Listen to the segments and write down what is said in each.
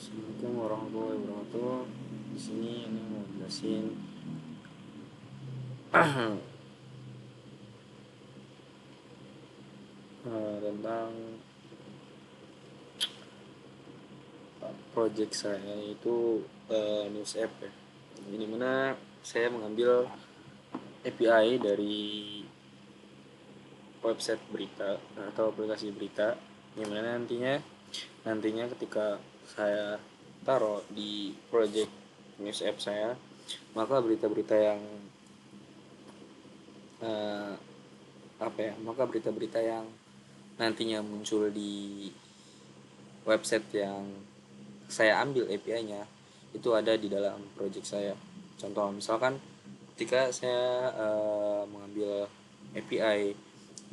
Assalamualaikum warahmatullahi wabarakatuh. Di sini ini mau jelasin tentang project saya itu news app ya. Ini mana saya mengambil API dari website berita atau aplikasi berita, yang mana nantinya ketika saya taruh di project news app saya, maka berita-berita yang eh, maka berita-berita yang nantinya muncul di website yang saya ambil API-nya itu ada di dalam project saya. Contoh misalkan ketika saya mengambil API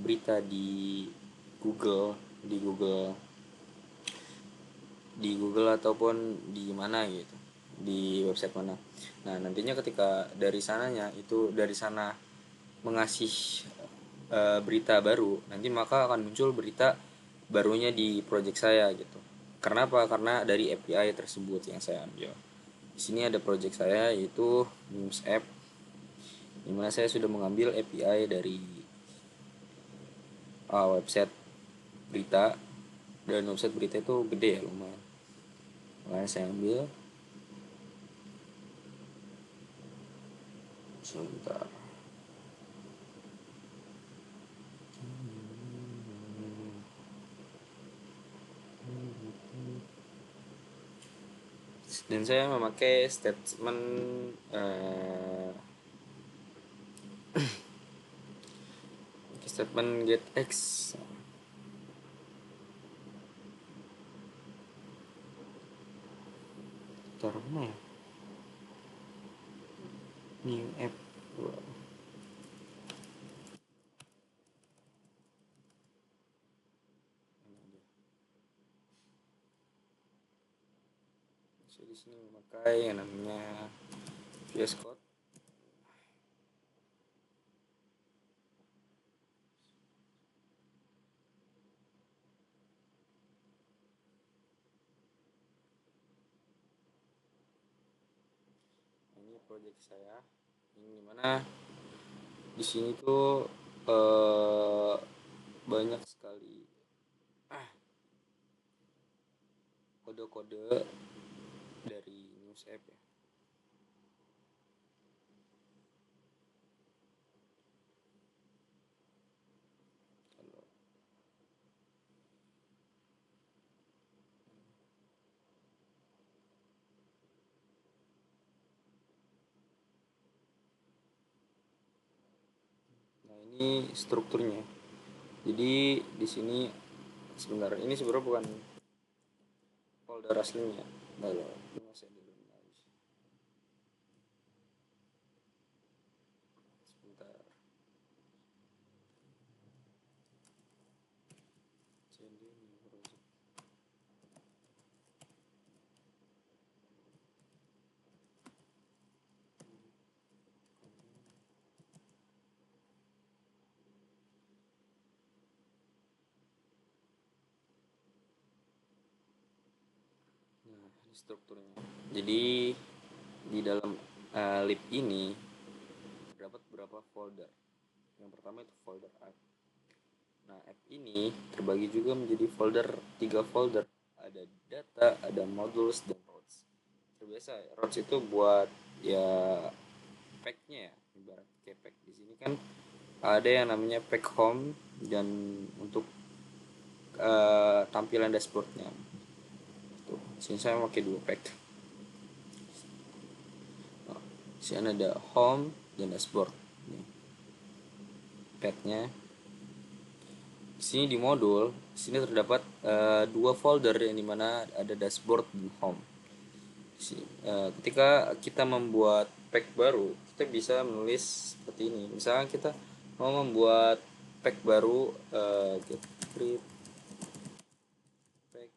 berita Google di Google di Google ataupun di mana gitu, di website mana. Nah, nantinya ketika dari sana mengasih berita baru, nanti maka akan muncul berita barunya di project saya gitu. Karena apa? Karena dari API tersebut yang saya ambil. Di sini ada project saya yaitu News App, di mana saya sudah mengambil API dari website berita, dan website berita itu gede ya, lumayan. Makanya saya ambil sebentar. Dan saya memakai statement getX. Taruh mana ya? New app. Saya di sini memakai yang namanya VS Code. Ini project saya. Ini dimana di sini tuh banyak sekali kode-kode dari news app ya. Nah, ini strukturnya. Jadi di sini sebentar, ini sebenarnya bukan folder aslinya. Nah, ini masih ada dulu. Sebentar. Jadi ini project. Nah, ini strukturnya. Jadi di dalam lib ini terdapat beberapa folder. Yang pertama itu folder app. Nah, app ini terbagi juga menjadi tiga folder. Ada data, ada modules, dan routes. Terbiasa routes itu buat ya packnya ya, ibarat kayak pack. Di sini kan ada yang namanya pack home dan untuk tampilan dashboardnya. Tuh, sini saya pakai dua pack. Nah, sini ada home dan dashboard. Nih, packnya. Di sini di modul, sini terdapat dua folder yang dimana ada dashboard dan home. Ketika kita membuat pack baru, kita bisa menulis seperti ini. Misalnya kita mau membuat pack baru, get create pack,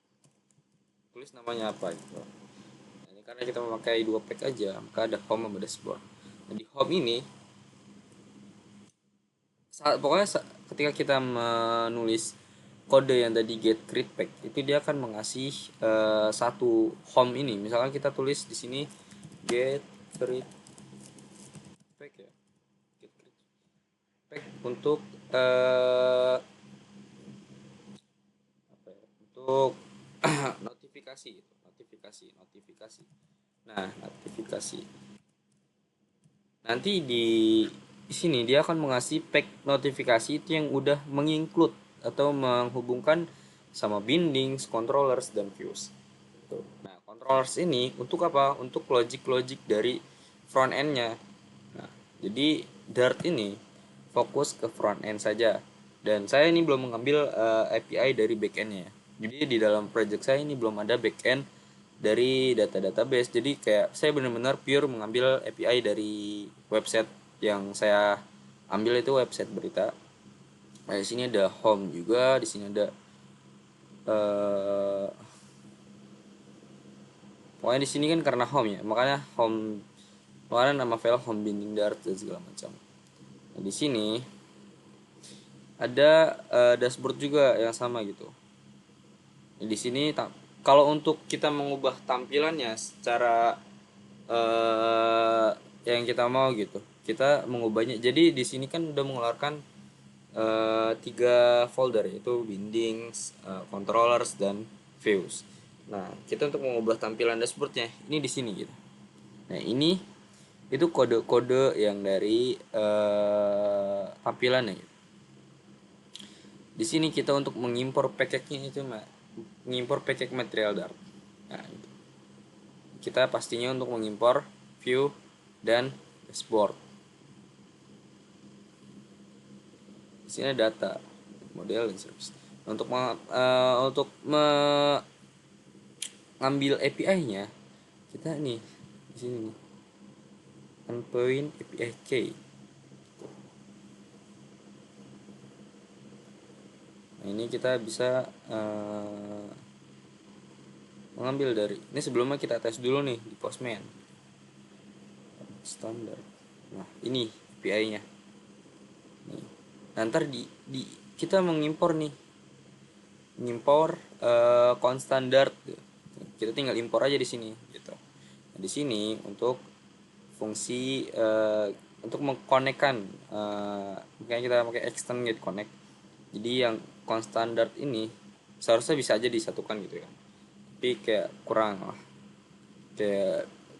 tulis namanya apa gitu. Nah, ini karena kita memakai dua pack aja, maka ada home sama dashboard. Nah, di home ini pokoknya ketika kita menulis kode yang tadi get create pack itu dia akan mengasih satu home ini. Misalkan kita tulis di sini get create pack ya, get create pack untuk apa ya, untuk notifikasi gitu, notifikasi. Nah, notifikasi. Nanti di sini dia akan mengasih pack notifikasi itu yang udah menginclude atau menghubungkan sama bindings, controllers dan views. Tuh. Nah, controllers ini untuk apa? Untuk logic-logic dari front end-nya. Nah, jadi Dart ini fokus ke front end saja. Dan saya ini belum mengambil API dari back end-nya. Jadi di dalam project saya ini belum ada back end dari database. Jadi kayak saya benar-benar pure mengambil API dari website yang saya ambil itu website berita. Nah, di sini ada home juga, di sini ada eh pokoknya di sini kan karena home ya, makanya home, makanya nama file home binding dart dan segala macam. Nah, di sini ada dashboard juga yang sama gitu. Nah, di sini kalau untuk kita mengubah tampilannya secara yang kita mau gitu, kita mengubahnya. Jadi di sini kan udah mengeluarkan 3 folder, yaitu bindings, controllers dan views. Nah, kita untuk mengubah tampilan dashboardnya ini di sini gitu. Nah, ini itu kode-kode yang dari tampilannya gitu. Di sini kita untuk mengimpor package-nya itu mengimpor package material Dart. Nah, itu. Kita pastinya untuk mengimpor view dan dashboard. Di sini ada data, model dan service. Untuk mengambil API-nya kita nih di sini nih endpoint API key. Nah, ini kita bisa mengambil dari ini. Sebelumnya kita tes dulu nih di Postman standar. Nah, ini API-nya. Nih. Nah, ntar di kita mengimpor nih, mengimpor standard. Kita tinggal impor aja di sini gitu. Nah, di sini untuk fungsi untuk mengkonekkan makanya kita pakai extend get connect. Jadi yang standard ini seharusnya bisa aja disatukan gitu ya, tapi kayak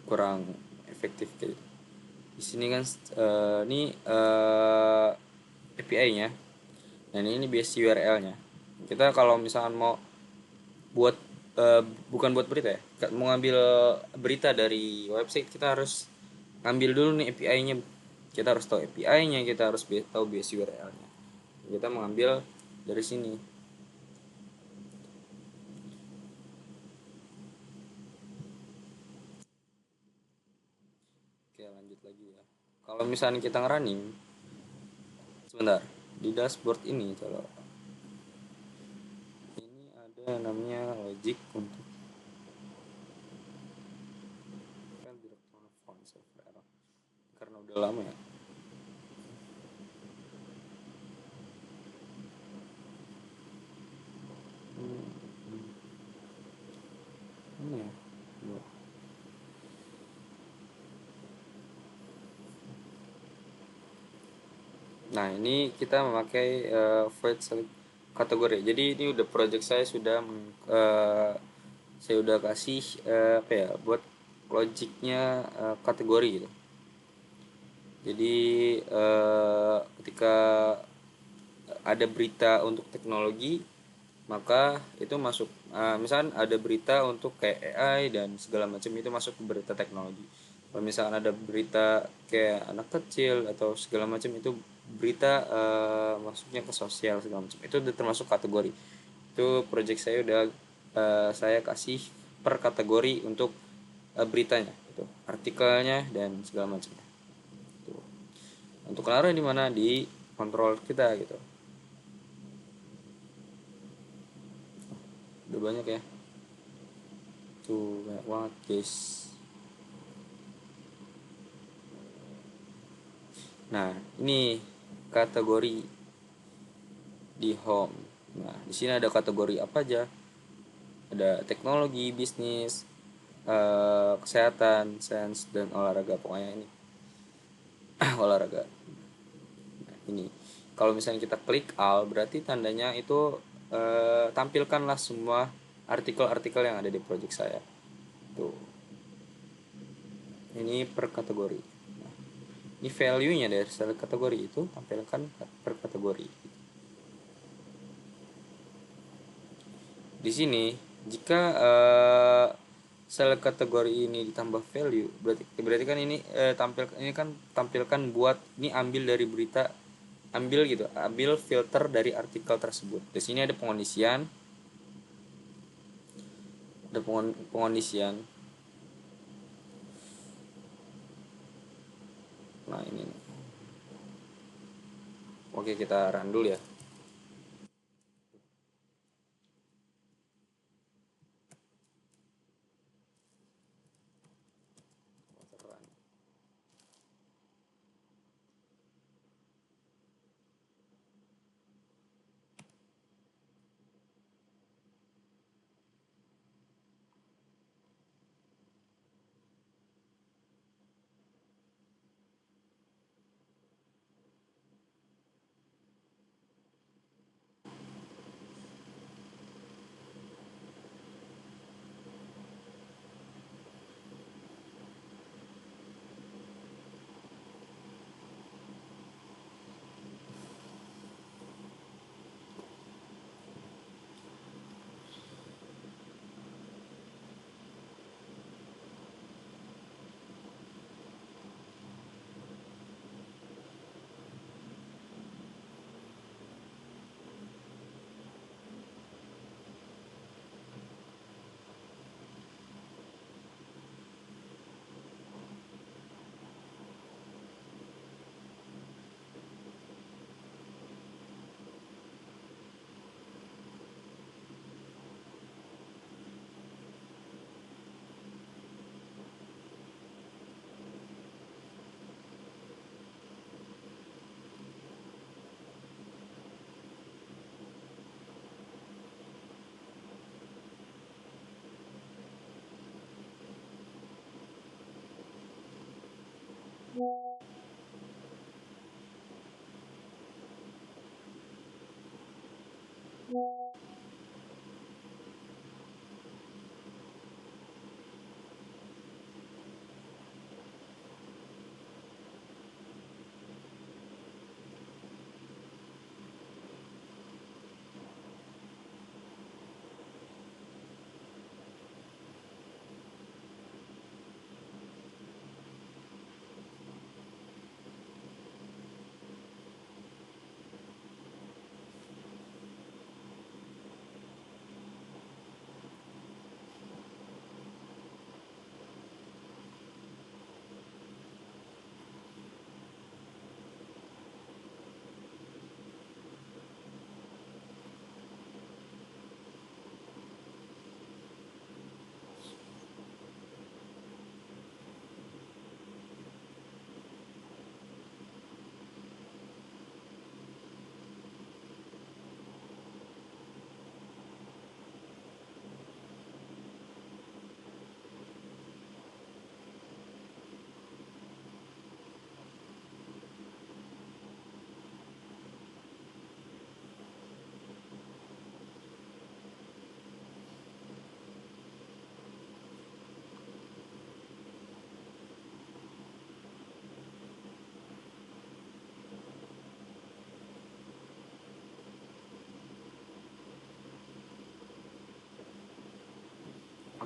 kurang efektif kayak gitu. Di sini kan ini API-nya. Dan ini base URL-nya. Kita kalau misalkan mau buat bukan buat berita ya, mau ngambil berita dari website, kita harus ngambil dulu nih API-nya. Kita harus tahu API-nya, kita harus tahu base URL-nya. Kita mengambil dari sini. Oke, lanjut lagi ya. Kalau misalnya kita ngerunning, sebentar, di dashboard ini kalau ini ada namanya logic untuk kan direktur font software karena udah lama ya. Ini ya. Nah, ini kita memakai void select kategori. Jadi ini udah project saya udah kasih apa ya, buat logiknya kategori gitu. Jadi ketika ada berita untuk teknologi, maka itu masuk misalkan ada berita untuk kayak AI dan segala macam, itu masuk ke berita teknologi. Kalau misalkan ada berita kayak anak kecil atau segala macam, itu berita masuknya ke sosial segala macam, itu udah termasuk kategori. Itu project saya udah saya kasih per kategori untuk beritanya itu, artikelnya dan segala macam. Untuk naruh di mana, di kontrol kita gitu. Udah banyak ya tuh, banyak banget guys. Nah, ini kategori di home. Nah, di sini ada kategori apa aja? Ada teknologi, bisnis, kesehatan, sains, dan olahraga. Pokoknya ini olahraga. Nah, ini kalau misalnya kita klik all, berarti tandanya itu tampilkanlah semua artikel-artikel yang ada di project saya. Tuh, ini per kategori. Nah, ini value-nya dari setiap kategori itu tampilkan per kategori. Di sini jika sel kategori ini ditambah value, berarti kan ini tampilkan buat ini ambil dari berita, ambil filter dari artikel tersebut. Di sini ada pengondisian, ada pengondisian. Nah, ini nih. Oke, kita run dulu ya.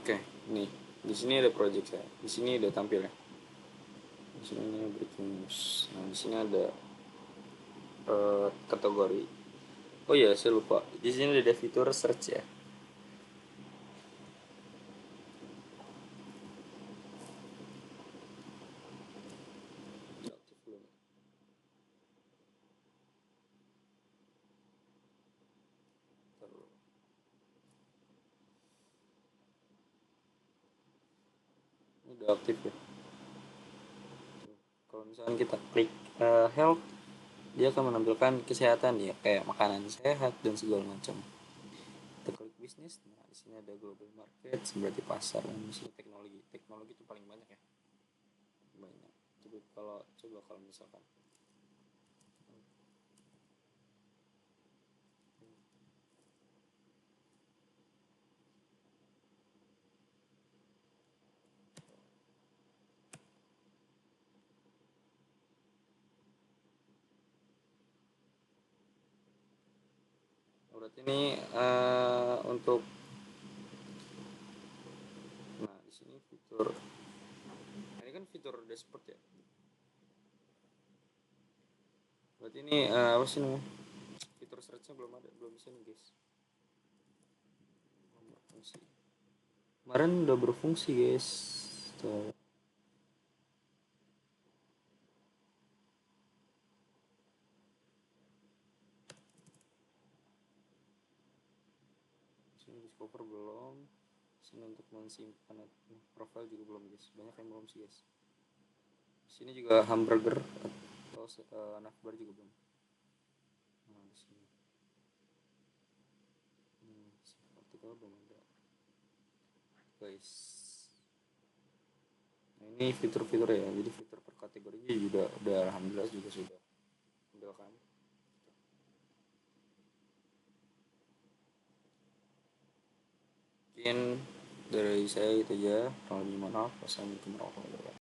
Oke, nih di sini ada project saya. Di sini udah tampil ya. Di sini breaking news. Nah, di sini ada kategori. Oh iya, saya lupa. Di sini ada fitur search ya. Udah aktif belum? Ntar. Ini udah aktif ya. Kalau misalnya kita klik health, dia akan menampilkan kesehatan ya, kayak makanan sehat dan segala macam. Kita klik bisnis, nah di sini ada global market, berarti pasar, dan di sini teknologi itu paling banyak ya, banyak. Coba kalau misalkan berarti ini untuk, nah di sini fitur, nah, ini kan fitur dashboard ya, berarti ini apa sih namanya, fitur searchnya belum ada, belum bisa nih guys, belum berfungsi. Kemarin udah berfungsi guys. Tuh. Sini discover belum. Sini untuk mensimpan profile juga belum guys. Banyak yang belum sih guys. Sini juga hamburger atau navbar juga belum. Nah di sini. Artikel belum ada guys. Nah ini fitur-fitur ya. Jadi fitur per kategorinya juga udah alhamdulillah juga sudah. Udah kan. Mungkin dari saya itu aja. Kurang lebih mohon maaf. Wassalamualaikum warahmatullahi wabarakatuh.